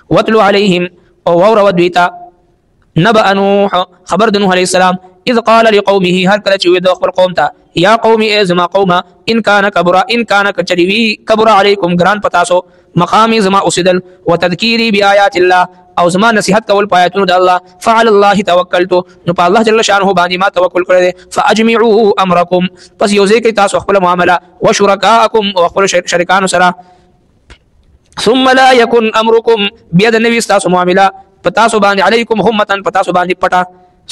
واتلو علیہم او وور ودویتا نبأ نوح خبر د نوح علیہ السلام اذ قال لقومه هر کله چې وی د خپل قوم ته یا قوم ازما قومه ان كان کچریوی کبر علیکم ګران پتاسو مقام زما اوسدل وتذکیری بیاات الله او زما نصیحت کول پایتونو د الله فعل الله توکلت نو په الله جل شانه باندې ما توکل کړی فاجمعوا امرکم پس یوځای کی تاسو خپل معامله وشرکاءکم او خپل شریکانو سره ثم لا يكن امركم بيد النبي تاسو معامله پتاسو باندې علیکم همتن پتاسو باندې پټه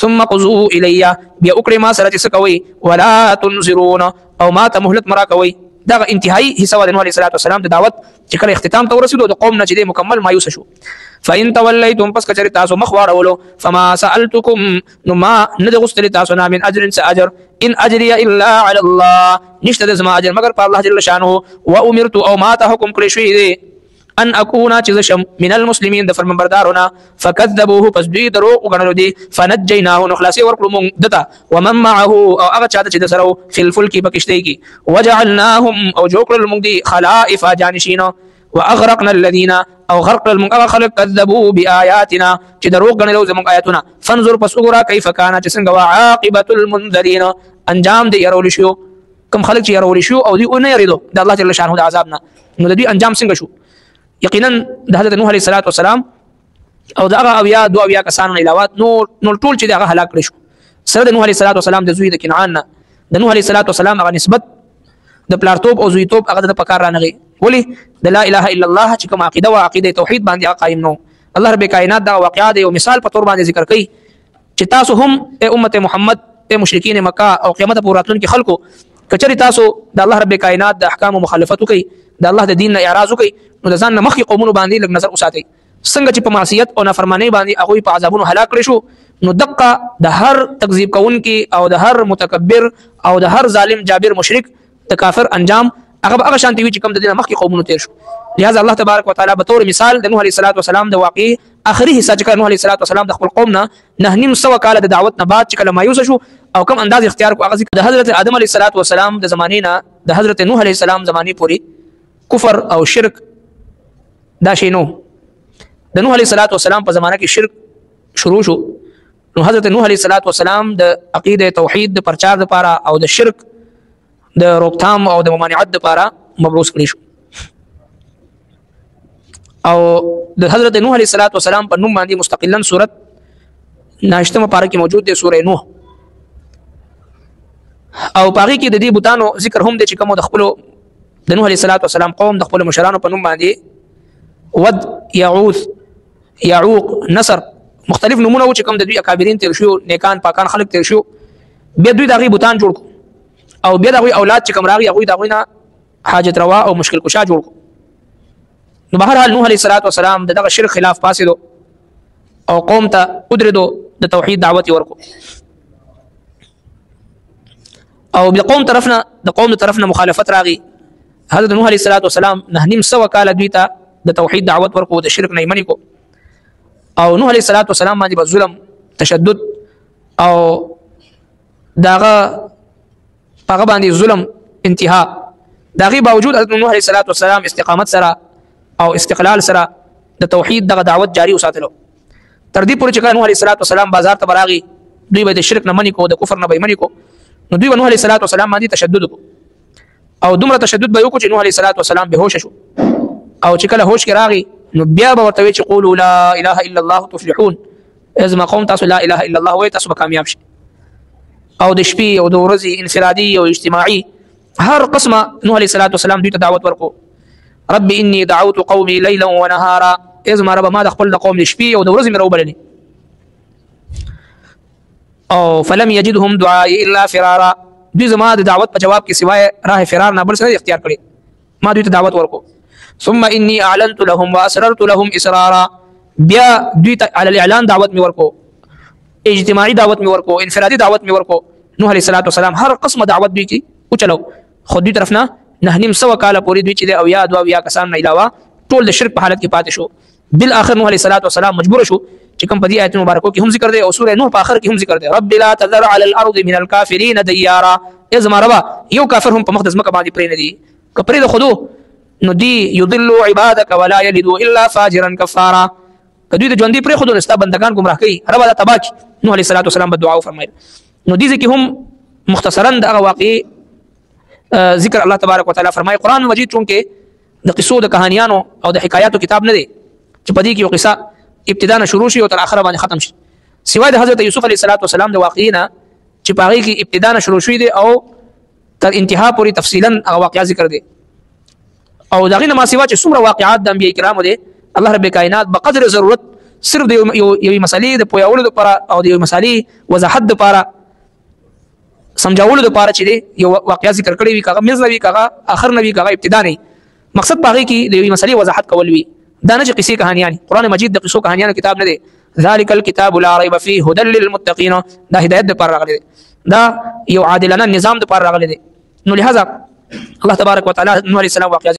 ثم قضوا الیا بیا وکړه ما سره چې کوي ولا تنظرون او ما ته مهلت مرا کوي دا انتهایی حصہ د نبی صلی الله علیه وسلم د دعوت چې کله اختتام ته ورسېدو د قوم نه چې مکمل مایوس شو فإن توليتم پس کچری تاسو مخ واړولو فما سألتكم نو ما نه غوښتل تاسو نه من اجر اجر ان اجري الا على الله نشته د زما اجر مگر په الله جل شانه و امرت او ما ته حکم کړی شوی دی ان اكون چزشم من المسلمين د فرمانبردارونه فكذبوه پس دوی درو وګڼلو دي فنجيناه نخلاصي ورکړو مونږ دته ومن معه او هغه چاته چې د سره في الفلك بکشتي کی وجعلناهم او جوکل مونږ دي خلائف جانشین واغرقنا الذين او غرق المنقذ خلق كذبوا بآياتنا چې درو غنلو زموږ آیاتونه فانظر پس وګورا كيف كان چې څنګه عاقبه المنذرين انجام دي يرول شو کوم خلق چې يرول شو او دي اون يريدو د الله جل شانه د عذابنا نو د دې انجام څنګه شو یقینا د حضرت نوح علیه السلام او دغه اویا دو اویا کسانو علاوه نو ټول چې دغه هلاک کړي شو سره د نوح علیه السلام د زوی د کنعان د نوح علیه السلام هغه نسبت د پلارتوب او زویتوب هغه د پکار رانغي ولی د لا اله الا الله چې کوم عقیده او عقیده توحید باندې قائم نو الله رب کائنات دا واقعات او مثال په تور باندې ذکر کوي چې تاسو هم امت محمد مشرکین مکه او قیامت پورې راتلونکي خلکو کچری تاسو د الله رب کائنات د احکام مخالفت کوي د الله د دین نه اعراض کوي نو د ځان نه مخکې قومونو باندې لږ نظر وساتئ څنګه چې په معصیت او نافرمانی باندې هغوی په عذابونو هلاک کړي شو نو دقه د هر تکذیب کوونکي او د هر متکبر او د هر ظالم جابر مشرک د کافر انجام هغه شانتي وي چې کوم د دین مخکې قومونو تیر شو لہذا الله تبارک وتعالى به طور مثال د نوح علیه السلام د واقعي اخري حصہ چې نوح علیه السلام د خپل قوم نه 9.5 کال د دعوت نه بعد چې کله مایوس شو او کوم انداز اختیار کو هغه د حضرت آدم علیه السلام د زمانې نه د حضرت نوح علیه السلام زمانې پوری کفر او شرک دا شی نو د نوح علیه السلام په زمانه کې شرک شروع شو نو حضرت نوح علیه السلام د عقیده توحید د پرچار لپاره او د شرک د روکثام او د ممانعت لپاره مبعوث کړی شو او د حضرت نوح علیه السلام په نوم باندې مستقلا سورت 9 پاره کې موجود دی سوره نوح او پاره کې د دې بوتانو ذکر هم د چې کوم د خپل د نوح علیه السلام قوم د خپل مشرانو په نوم باندې ود يعوث يعوق نصر مختلف نمونه و چې کوم د دوی اکابرین تیر شو نیکان پاکان خلق تیر شو بیا دوی دغه بوتان جوړ کو او بیا دغه اولاد چې کوم راغی هغه دغه نه حاجت روا او مشکل کشا جوړ کو نو بهر حال نوح علیه السلام دغه شرک خلاف پاسیدو او قوم ته قدرتو د توحید دعوت ورکو او د قوم طرفنا مخالفت راغی حضرت نوح علیه السلام 9.5 کال دوی ته د توحید دعوت ورکو د شرک نه منی کو او نوح علیه السلام باندې ظلم تشدد او داغه هغه باندې ظلم انتها داغه باوجود حضرت نوح علیه السلام استقامت سره او استقلال سره د توحید دغه دعوت جاری وساتلو تر دې پورې چې نوح علیه السلام بازار ته براغي دوی به د شرک نه منی کو د کفر نه به منی کو نو دوی نوح علیه السلام باندې تشدد کو او دومره تشدد به وکړي چې نوح علیه السلام به هوش شو او چې کله هوش کې راغی نو بیا به ورته چې قولوا لا اله الا الله تفلحون ازما قوم تاسو لا اله الا الله وای تاسو به کامیاب شئ او د شپې او د ورځې انفرادي او اجتماعي هر قسمه نوح علیه السلام دوی ته دعوت ورکو رب اني دعوت قومي ليلا ونهارا ازما رب ما د خپل قوم د شپې او د ورځې مې راوبلني او فلم يجدهم دعائي الا فرارا دوی زما د دعوت په جواب کې سوای راه فرار نه بل څه اختیار کړي ما دوی ته دعوت ورکو ثم اني اعلنت لهم واسررت لهم اسرارا بیا دوی ته على الاعلان دعوت می ورکو اجتماعي دعوت می ورکو انفرادي دعوت می ورکو نوح علیه السلام هر قسمه دعوت دوی کی او چلو خو دوی طرفنا 9.5 کال پوری دوی چې او یا دوا یا کسان نه علاوه ټول د شرک په حالت کې پاتې شو بالاخر نوح علیه السلام مجبور شو چې کوم په دې آیت مبارکو کې هم ذکر دی او سوره نوح په اخر کې هم ذکر دی رب لا تذر على الارض من الكافرين ديارا ازما ربا یو کافر هم په مقدس مکه باندې پرې نه دي کپرې د خودو نو دی یضل عبادک ولا یلد الا فاجرا کفارا کدی د ژوندۍ پرې خود نستا بندگان گمراه کوي رب دا تباک نوح علیه الصلاه والسلام په دعا فرمایل نو دې کې هم مختصرا د واقع ذکر الله تبارک وتعالى فرمای قرآن مجید چونکه د قصو د کہانیانو او د حکایاتو کتاب نه دی چې په دې کې یو قصه ابتدا شروع شي او تر اخره باندې ختم شي سوای د حضرت یوسف علیه السلام د واقعینا چې په هغه کې ابتدا شروع شوی دی او تر انتها پوری تفصیلا هغه واقعیا ذکر دی او دغه نه ما سیوا چې څومره واقعات د انبیای کرامو دي الله رب کائنات بقدر ضرورت صرف د یو مسلې د پویولو لپاره او د یو مسلې وضاحت لپاره سمجھاولو لپاره چې دی یو واقعیا ذکر کړی وي کاغه مز نه وي کاغه اخر نه وي کاغه ابتدا نه مقصد باغی کې د یو مسلې وضاحت کول وي دا نه چې قصې کہانیان قرآن مجید د قصو کہانیانو کتاب نه دی ذالک الکتاب لا ریب فیه هدى للمتقین دا هدایت لپاره راغلی دی دا یو عادلانه نظام لپاره راغلی دی نو لہذا الله تبارک وتعالى نوح علیہ السلام واقعیا